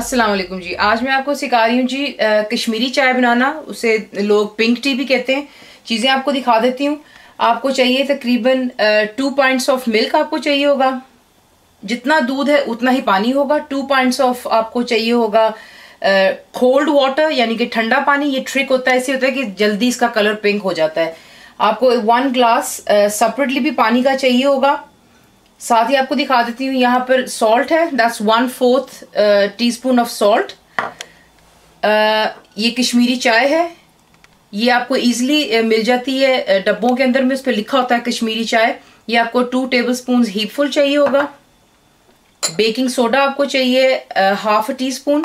अस्सलाम वालेकुम जी। आज मैं आपको सिखा रही हूँ जी कश्मीरी चाय बनाना। उसे लोग पिंक टी भी कहते हैं। चीज़ें आपको दिखा देती हूँ। आपको चाहिए तकरीबन 2 pints ऑफ मिल्क आपको चाहिए होगा। जितना दूध है उतना ही पानी होगा। 2 pints ऑफ आपको चाहिए होगा कोल्ड वाटर, यानी कि ठंडा पानी। ये ट्रिक होता है, इससे होता है कि जल्दी इसका कलर पिंक हो जाता है। आपको 1 ग्लास सेपरेटली भी पानी का चाहिए होगा। साथ ही आपको दिखा देती हूँ, यहाँ पर सॉल्ट है, दैट्स 1/4 टीस्पून ऑफ सॉल्ट। ये कश्मीरी चाय है, ये आपको इजीली मिल जाती है डब्बों के अंदर में, उस पर लिखा होता है कश्मीरी चाय। ये आपको 2 tablespoons हीपफुल चाहिए होगा। बेकिंग सोडा आपको चाहिए 1/2 टीस्पून।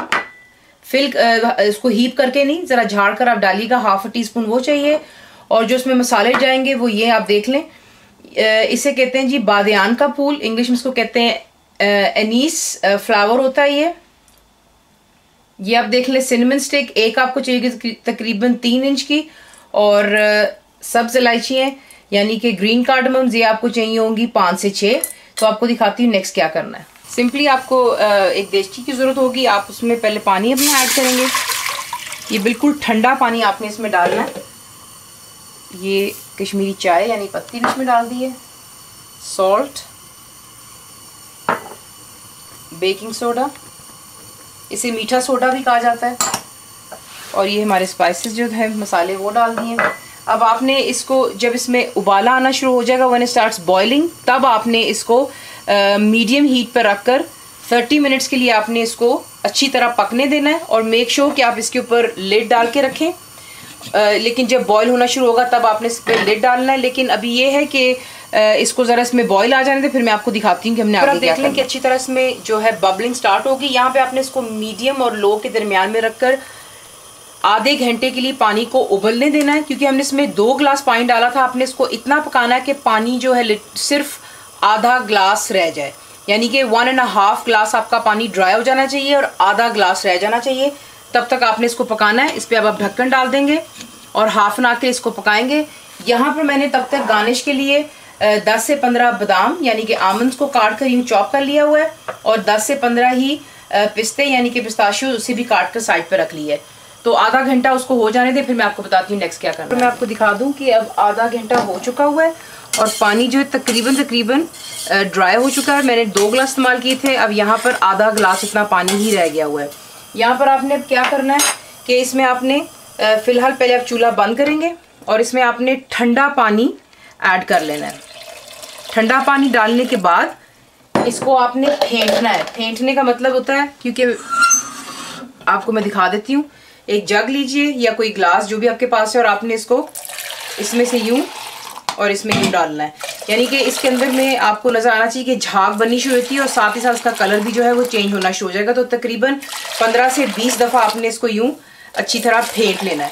इसको हीप करके नहीं, जरा झाड़ कर आप डालिएगा। 1/2 टीस्पून वो चाहिए। और जो इसमें मसाले जाएंगे वो ये आप देख लें। इसे कहते हैं जी बादियान का फूल, इंग्लिश में इसको कहते हैं एनीस फ्लावर होता है ये आप देख लें। सिनेमन स्टिक एक आपको चाहिए तकरीबन 3 इंच की। और सब्ज इलायचियाँ यानी कि ग्रीन कार्डमम्स, ये आपको चाहिए होंगी 5 से 6। तो आपको दिखाती हूँ नेक्स्ट क्या करना है। सिंपली आपको एक देचकी की ज़रूरत होगी। आप उसमें पहले पानी अपना ऐड करेंगे। ये बिल्कुल ठंडा पानी आपने इसमें डालना है। ये कश्मीरी चाय यानी पत्ती इसमें डाल दी है, सॉल्ट, बेकिंग सोडा, इसे मीठा सोडा भी कहा जाता है, और ये हमारे स्पाइसेस जो है मसाले वो डाल दिए। अब आपने इसको, जब इसमें उबाला आना शुरू हो जाएगा, व्हेन इट स्टार्ट्स बॉइलिंग, तब आपने इसको मीडियम हीट पर रखकर 30 मिनट्स के लिए आपने इसको अच्छी तरह पकने देना है। और मेक श्योर कि आप इसके ऊपर लिड डाल के रखें। लेकिन जब बॉईल होना शुरू होगा तब आपने इस पर लिड डालना है। लेकिन अभी ये है कि इसको ज़रा इसमें बॉईल आ जाने दे, फिर मैं आपको दिखाती हूँ कि हमने आगे क्या करना है। देख लें कि अच्छी तरह इसमें जो है बबलिंग स्टार्ट होगी। यहाँ पे आपने इसको मीडियम और लो के दरमियान में रखकर आधे घंटे के लिए पानी को उबलने देना है। क्योंकि हमने इसमें 2 ग्लास पानी डाला था, आपने इसको इतना पकाना है कि पानी जो है सिर्फ आधा ग्लास रह जाए, यानी कि 1.5 ग्लास आपका पानी ड्राई हो जाना चाहिए और आधा ग्लास रह जाना चाहिए। तब तक आपने इसको पकाना है। इस पर अब आप ढक्कन डाल देंगे और हाफ एन आवर के इसको पकाएंगे। यहाँ पर मैंने तब तक गार्निश के लिए 10 से 15 बादाम यानी कि आमंड्स को काट कर यूँ चॉप कर लिया हुआ है, और 10 से 15 ही पिस्ते यानी कि पिस्ताशियो, उसे भी काट कर साइड पर रख लिया है। तो आधा घंटा उसको हो जाने दे, फिर मैं आपको बताती हूँ नेक्स्ट क्या करना है। मैं आपको दिखा दूँ कि अब आधा घंटा हो चुका हुआ है और पानी जो है तकरीबन ड्राई हो चुका है। मैंने 2 ग्लास इस्तेमाल किए थे, अब यहाँ पर आधा ग्लास इतना पानी ही रह गया हुआ है। यहाँ पर आपने अब क्या करना है कि इसमें आपने फ़िलहाल पहले आप चूल्हा बंद करेंगे और इसमें आपने ठंडा पानी ऐड कर लेना है। ठंडा पानी डालने के बाद इसको आपने फेंटना है। फेंटने का मतलब होता है, क्योंकि आपको मैं दिखा देती हूँ, एक जग लीजिए या कोई ग्लास जो भी आपके पास है, और आपने इसको इसमें से यूँ और इसमें यूँ डालना है। यानी कि इसके अंदर में आपको नज़र आना चाहिए कि झाग बननी शुरू होती है और साथ ही साथ उसका कलर भी जो है वो चेंज होना शुरू हो जाएगा। तो तकरीबन 15 से 20 दफ़ा आपने इसको यूँ अच्छी तरह फेंट लेना है।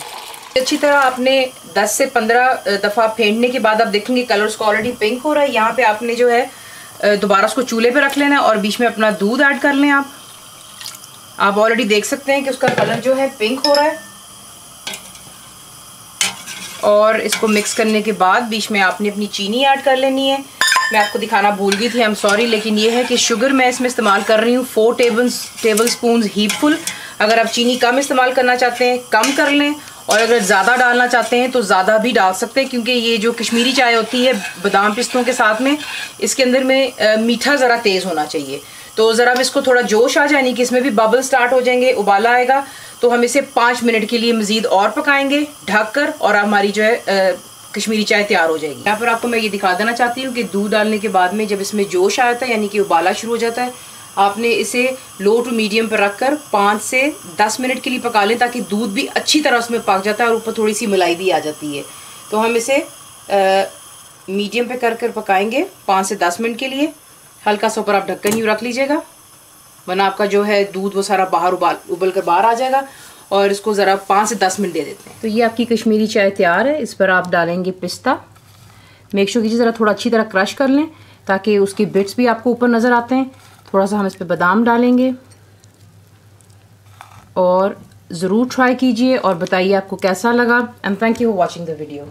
अच्छी तरह आपने 10 से 15 दफ़ा फेंटने के बाद आप देखेंगे कलर उसका ऑलरेडी पिंक हो रहा है। यहाँ पे आपने जो है दोबारा उसको चूल्हे पे रख लेना है और बीच में अपना दूध ऐड कर लें। आप ऑलरेडी देख सकते हैं कि उसका कलर जो है पिंक हो रहा है। और इसको मिक्स करने के बाद बीच में आपने अपनी चीनी ऐड कर लेनी है। मैं आपको दिखाना भूल गई थी, आई एम सॉरी, लेकिन ये है कि शुगर मैं इसमें इस्तेमाल कर रही हूँ 4 tablespoons हीपफुल। अगर आप चीनी कम इस्तेमाल करना चाहते हैं कम कर लें, और अगर ज़्यादा डालना चाहते हैं तो ज़्यादा भी डाल सकते हैं। क्योंकि ये जो कश्मीरी चाय होती है बादाम पिस्तों के साथ में, इसके अंदर में मीठा ज़रा तेज़ होना चाहिए। तो ज़रा इसको थोड़ा जोश आ जाए, यानी कि इसमें भी बबल स्टार्ट हो जाएंगे, उबाला आएगा, तो हम इसे 5 मिनट के लिए मज़ीद और पकाएंगे ढक कर, और हमारी जो है कश्मीरी चाय तैयार हो जाएगी। यहाँ पर आपको मैं ये दिखा देना चाहती हूँ कि दूध डालने के बाद में जब इसमें जोश आता है, यानी कि उबाला शुरू हो जाता है, आपने इसे लो टू मीडियम पर रखकर 5 से 10 मिनट के लिए पका लें, ताकि दूध भी अच्छी तरह उसमें पक जाता है और ऊपर थोड़ी सी मलाई भी आ जाती है। तो हम इसे मीडियम पे कर पकाएंगे 5 से 10 मिनट के लिए। हल्का सा ऊपर आप ढक्कन यूँ रख लीजिएगा, वरना आपका जो है दूध वो सारा बाहर उबल कर बाहर आ जाएगा। और इसको ज़रा 5 से 10 मिनट दे देते हैं। तो ये आपकी कश्मीरी चाय तैयार है। इस पर आप डालेंगे पिस्ता। मेक श्योर कीजिए ज़रा थोड़ा अच्छी तरह क्रश कर लें, ताकि उसके बिट्स भी आपको ऊपर नज़र आते हैं। थोड़ा सा हम इस पर बादाम डालेंगे, और ज़रूर ट्राई कीजिए और बताइए आपको कैसा लगा। And thank you for watching the video.